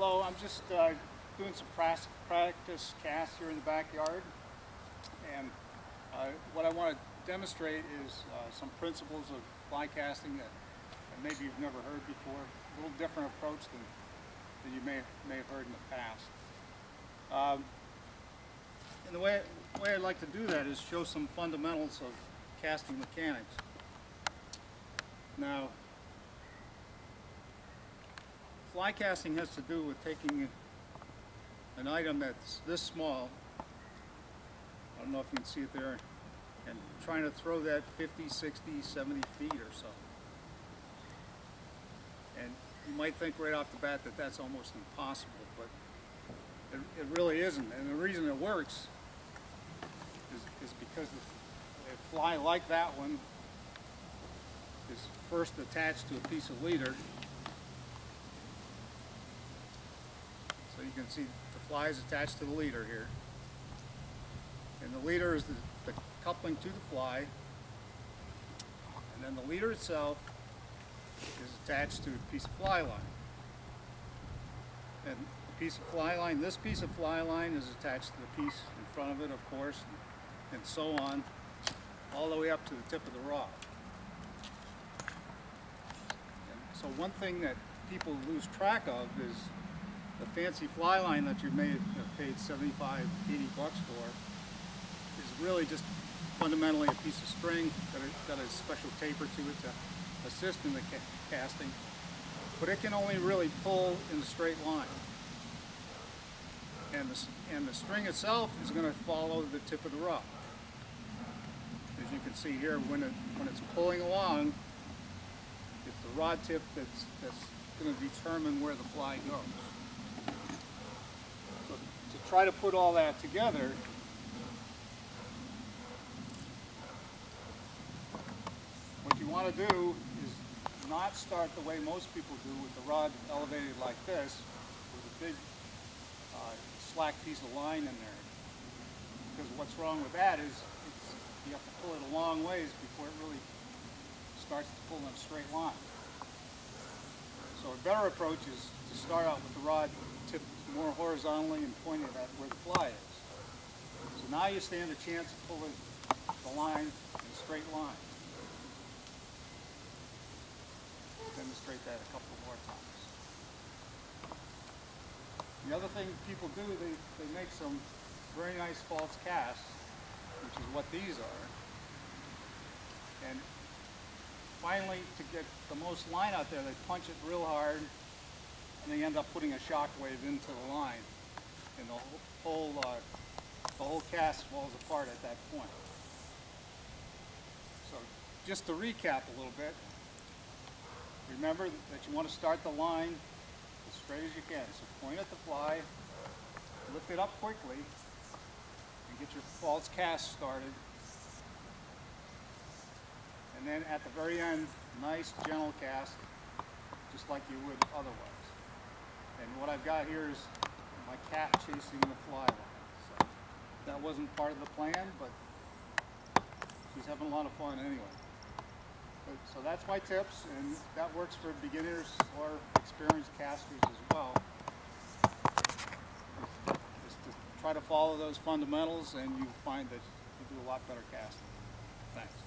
Hello, I'm just doing some practice casts here in the backyard, and what I want to demonstrate is some principles of fly casting that maybe you've never heard before. A little different approach than you may have heard in the past. And the way I'd like to do that is show some fundamentals of casting mechanics. Now, fly casting has to do with taking an item that's this small, I don't know if you can see it there, and trying to throw that 50, 60, 70 feet or so. And you might think right off the bat that that's almost impossible, but it really isn't. And the reason it works is because a fly like that one is first attached to a piece of leader. So you can see the fly is attached to the leader here. And the leader is the coupling to the fly. And then the leader itself is attached to a piece of fly line. And the piece of fly line, this piece of fly line is attached to the piece in front of it, of course, and so on, all the way up to the tip of the rod. And so one thing that people lose track of is the fancy fly line that you may have paid 75, 80 bucks for is really just fundamentally a piece of string that got a special taper to it to assist in the casting, but it can only really pull in a straight line. And the string itself is going to follow the tip of the rod. As you can see here, when it's pulling along, it's the rod tip that's going to determine where the fly goes. So to try to put all that together, what you want to do is not start the way most people do with the rod elevated like this, with a big slack piece of line in there. Because what's wrong with that is you have to pull it a long ways before it really starts to pull in a straight line. So a better approach is to start out with the rod tipped more horizontally and pointed at where the fly is. So now you stand a chance of pulling the line in a straight line. Demonstrate that a couple more times. The other thing people do, they make some very nice false casts, which is what these are. And finally, to get the most line out there, they punch it real hard, and they end up putting a shock wave into the line, and the whole cast falls apart at that point. So just to recap a little bit, remember that you want to start the line as straight as you can. So point at the fly, lift it up quickly, and get your false cast started. And then at the very end, nice gentle cast, just like you would otherwise. And what I've got here is my cat chasing the fly line. So that wasn't part of the plan, but she's having a lot of fun anyway. So that's my tips, and that works for beginners or experienced casters as well. Just to try to follow those fundamentals, and you find that you do a lot better casting. Thanks.